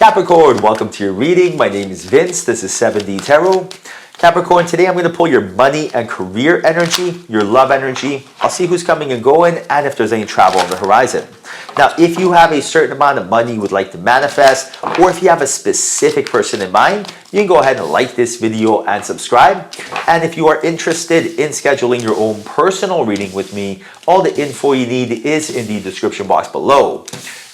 Capricorn, welcome to your reading. My name is Vince. This is 7D Tarot. Capricorn, today I'm going to pull your money and career energy, your love energy. I'll see who's coming and going and if there's any travel on the horizon. Now, if you have a certain amount of money you would like to manifest, or if you have a specific person in mind, you can go ahead and like this video and subscribe. And if you are interested in scheduling your own personal reading with me, all the info you need is in the description box below.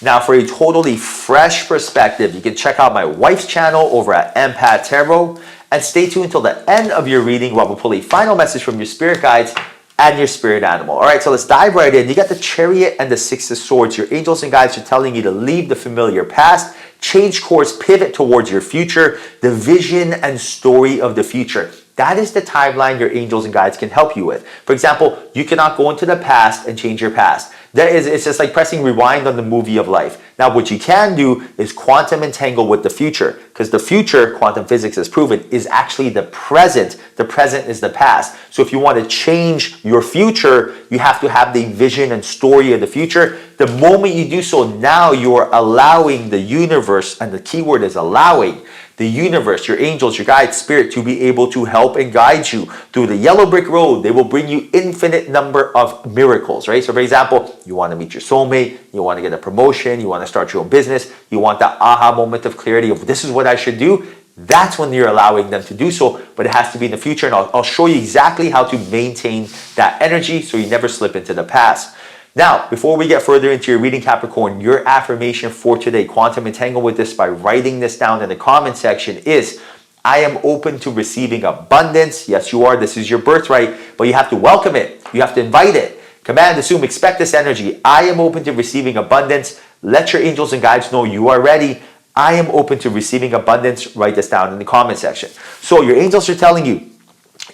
Now, for a totally fresh perspective, you can check out my wife's channel over at Empath Tarot. And stay tuned until the end of your reading while we pull a final message from your spirit guides and your spirit animal. All right, so let's dive right in. You got the Chariot and the Six of Swords. Your angels and guides are telling you to leave the familiar past, change course, pivot towards your future, the vision and story of the future. That is the timeline your angels and guides can help you with. For example, you cannot go into the past and change your past. It's just like pressing rewind on the movie of life. Now, what you can do is quantum entangle with the future, because the future, quantum physics has proven, is actually the present. The present is the past. So if you want to change your future, you have to have the vision and story of the future. The moment you do so, now you are allowing the universe, and the key word is allowing, the universe, your angels, your guides, spirit, to be able to help and guide you through the yellow brick road. They will bring you infinite number of miracles, right? So for example, you want to meet your soulmate, you want to get a promotion, you want to start your own business, you want that aha moment of clarity of this is what I should do. That's when you're allowing them to do so, but it has to be in the future. And I'll show you exactly how to maintain that energy so you never slip into the past. Now, before we get further into your reading, Capricorn, your affirmation for today, quantum entangle with this by writing this down in the comment section, is I am open to receiving abundance. Yes, you are. This is your birthright, but you have to welcome it. You have to invite it. Command, assume, expect this energy. I am open to receiving abundance. Let your angels and guides know you are ready. I am open to receiving abundance. Write this down in the comment section. So your angels are telling you,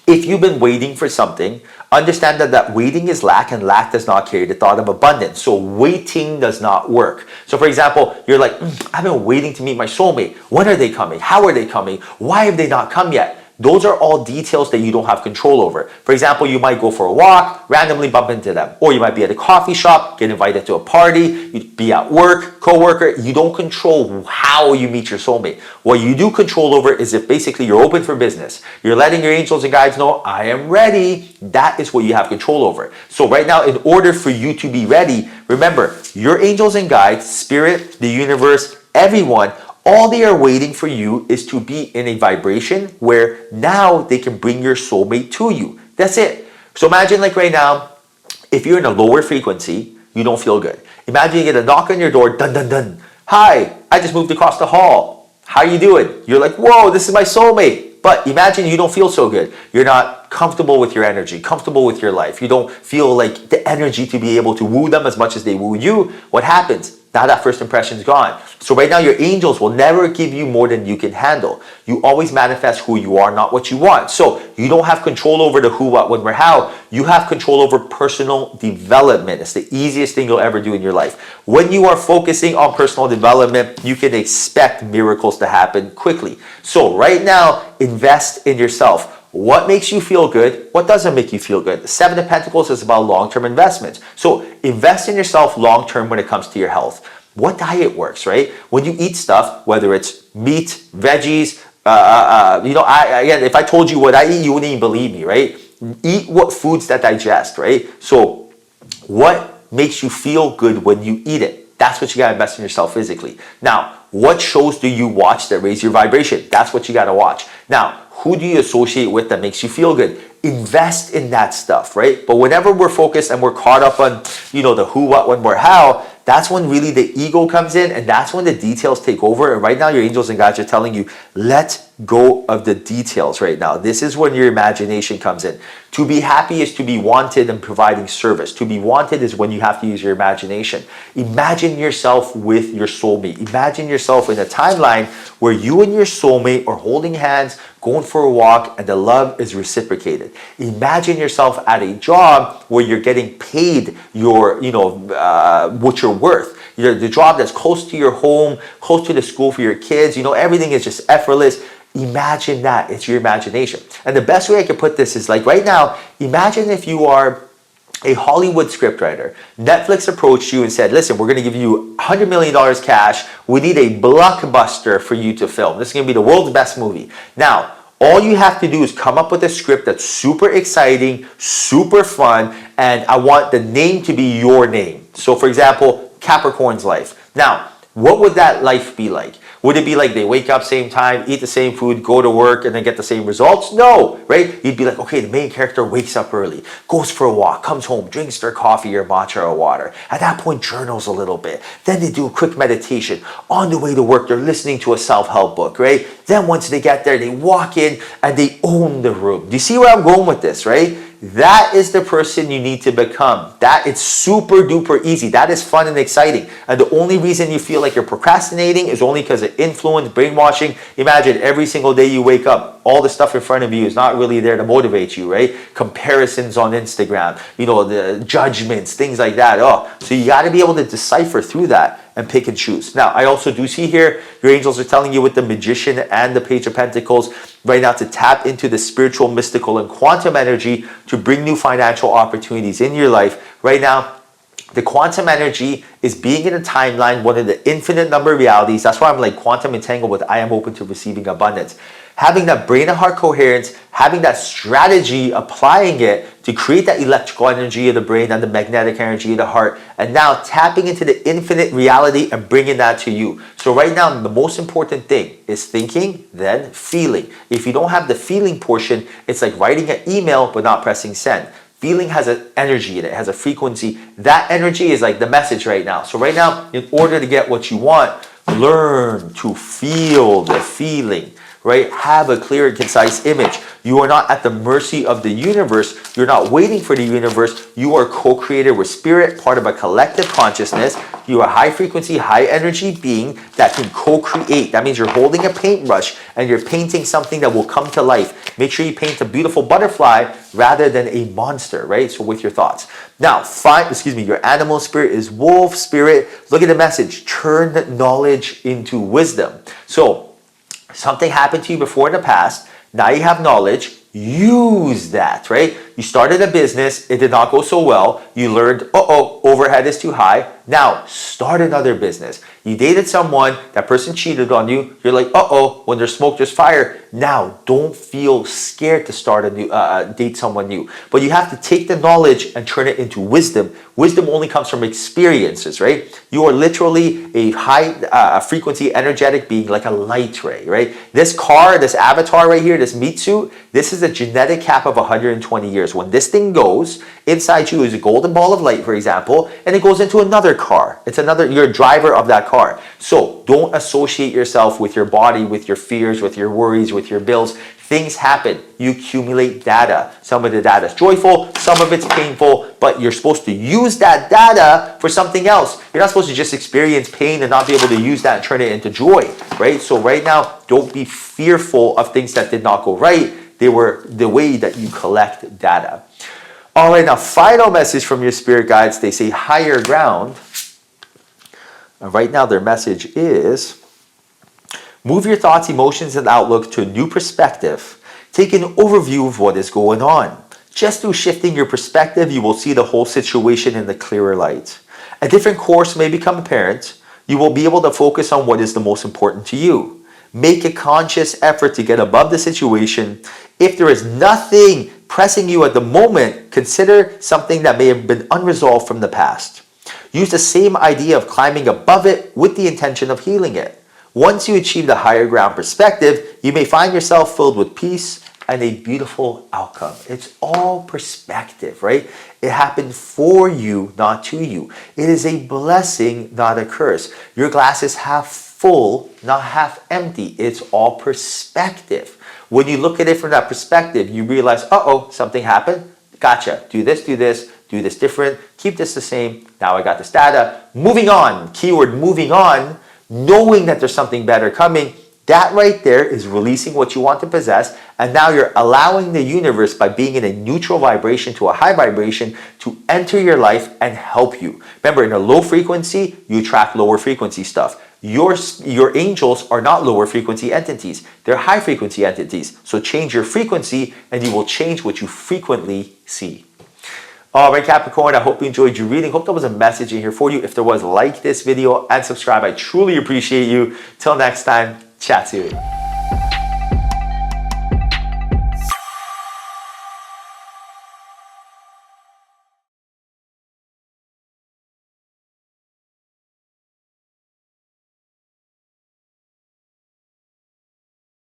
if you've been waiting for something, understand that waiting is lack, and lack does not carry the thought of abundance. So waiting does not work. So for example, you're like, I've been waiting to meet my soulmate. When are they coming? How are they coming? Why have they not come yet? Those are all details that you don't have control over. For example, you might go for a walk, randomly bump into them. Or you might be at a coffee shop, get invited to a party, you'd be at work, co-worker. You don't control how you meet your soulmate. What you do control over is if basically you're open for business. You're letting your angels and guides know, I am ready. That is what you have control over. So right now, in order for you to be ready, remember, your angels and guides, spirit, the universe, everyone, all they are waiting for you is to be in a vibration where now they can bring your soulmate to you. That's it. So imagine like right now, if you're in a lower frequency, you don't feel good. Imagine you get a knock on your door, dun dun dun. Hi, I just moved across the hall. How you doing? You're like, whoa, this is my soulmate. But imagine you don't feel so good. You're not comfortable with your energy, comfortable with your life. You don't feel like the energy to be able to woo them as much as they woo you. What happens? Now that first impression's gone. So right now, your angels will never give you more than you can handle. You always manifest who you are, not what you want. So you don't have control over the who, what, when, where, how. You have control over personal development. It's the easiest thing you'll ever do in your life. When you are focusing on personal development, you can expect miracles to happen quickly. So right now, invest in yourself. What makes you feel good? What doesn't make you feel good? The Seven of Pentacles is about long-term investments. So invest in yourself long-term when it comes to your health. What diet works, right? When you eat stuff, whether it's meat, veggies, again, if I told you what I eat, you wouldn't even believe me, right? Eat what foods that digest, right? So what makes you feel good when you eat it? That's what you got to invest in yourself physically. Now, what shows do you watch that raise your vibration? That's what you got to watch. Now, who do you associate with that makes you feel good? Invest in that stuff, right? But whenever we're focused and we're caught up on, the who, what, when, where, how, that's when really the ego comes in, and that's when the details take over. And right now, your angels and guides are telling you, let go of the details right now. This is when your imagination comes in. To be happy is to be wanted and providing service. To be wanted is when you have to use your imagination. Imagine yourself with your soulmate. Imagine yourself in a timeline where you and your soulmate are holding hands, going for a walk, and the love is reciprocated. Imagine yourself at a job where you're getting paid your, what you're worth. The job that's close to your home, close to the school for your kids, everything is just effortless. Imagine that. It's your imagination. And the best way I can put this is like right now, imagine if you are a Hollywood scriptwriter. Netflix approached you and said, listen, we're going to give you $100 million cash. We need a blockbuster for you to film. This is going to be the world's best movie. Now, all you have to do is come up with a script that's super exciting, super fun, and I want the name to be your name. So for example, Capricorn's life. Now, what would that life be like? Would it be like they wake up same time, eat the same food, go to work, and then get the same results? No, right? You'd be like, okay, the main character wakes up early, goes for a walk, comes home, drinks their coffee or matcha or water. At that point, journals a little bit. Then they do a quick meditation. On the way to work, they're listening to a self-help book, right? Then once they get there, they walk in and they own the room. Do you see where I'm going with this, right? That is the person you need to become. That it's super duper easy. That is fun and exciting. And the only reason you feel like you're procrastinating is only because of influence, brainwashing. Imagine every single day you wake up, all the stuff in front of you is not really there to motivate you, right? Comparisons on Instagram, the judgments, things like that. So you got to be able to decipher through that and pick and choose. Now, I also do see here, your angels are telling you with the Magician and the Page of Pentacles right now to tap into the spiritual, mystical, and quantum energy to bring new financial opportunities in your life. Right now, the quantum energy is being in a timeline, one of the infinite number of realities. That's why I'm like quantum entangled with I am open to receiving abundance. Having that brain and heart coherence, having that strategy, applying it to create that electrical energy of the brain and the magnetic energy of the heart, and now tapping into the infinite reality and bringing that to you. So right now, the most important thing is thinking, then feeling. If you don't have the feeling portion, it's like writing an email but not pressing send. Feeling has an energy in it, has a frequency. That energy is like the message right now. So right now, in order to get what you want, learn to feel the feeling. Right? Have a clear and concise image. You are not at the mercy of the universe. You're not waiting for the universe. You are co-created with spirit, part of a collective consciousness. You are a high frequency, high energy being that can co-create. That means you're holding a paintbrush and you're painting something that will come to life. Make sure you paint a beautiful butterfly rather than a monster, right? So with your thoughts. Now, your animal spirit is wolf spirit. Look at the message. Turn knowledge into wisdom. So, something happened to you before in the past. Now you have knowledge. Use that, right? You started a business. It did not go so well. You learned, overhead is too high. Now start another business. You dated someone. That person cheated on you. You're like, when there's smoke, there's fire. Now don't feel scared to start a new, date someone new. But you have to take the knowledge and turn it into wisdom. Wisdom only comes from experiences, right? You are literally a high frequency energetic being, like a light ray, right? This car, this avatar right here, this meat suit, this is a genetic cap of 120 years. When this thing goes, inside you is a golden ball of light, for example, and it goes into another car. You're a driver of that car. So don't associate yourself with your body, with your fears, with your worries, with your bills. Things happen. You accumulate data. Some of the data is joyful, some of it's painful, but you're supposed to use that data for something else. You're not supposed to just experience pain and not be able to use that and turn it into joy, right? So right now, don't be fearful of things that did not go right. They were the way that you collect data. All right, now final message from your spirit guides. They say higher ground. And right now their message is move your thoughts, emotions, and outlook to a new perspective. Take an overview of what is going on. Just through shifting your perspective, you will see the whole situation in the clearer light. A different course may become apparent. You will be able to focus on what is the most important to you. Make a conscious effort to get above the situation. If there is nothing pressing you at the moment, consider something that may have been unresolved from the past. Use the same idea of climbing above it with the intention of healing it. Once you achieve the higher ground perspective, you may find yourself filled with peace and a beautiful outcome. It's all perspective, right? It happened for you, not to you. It is a blessing, not a curse. Your glass is half full, not half empty. It's all perspective. When you look at it from that perspective, you realize, something happened. Gotcha. Do this different. Keep this the same. Now I got this data. Moving on. Keyword moving on. Knowing that there's something better coming. That right there is releasing what you want to possess. And now you're allowing the universe, by being in a neutral vibration to a high vibration, to enter your life and help you. Remember, in a low frequency, you attract lower frequency stuff. Your angels are not lower frequency entities. They're high frequency entities. So change your frequency and you will change what you frequently see. All right, Capricorn, I hope you enjoyed your reading. Hope there was a message in here for you. If there was, like this video and subscribe. I truly appreciate you. Till next time, chat soon.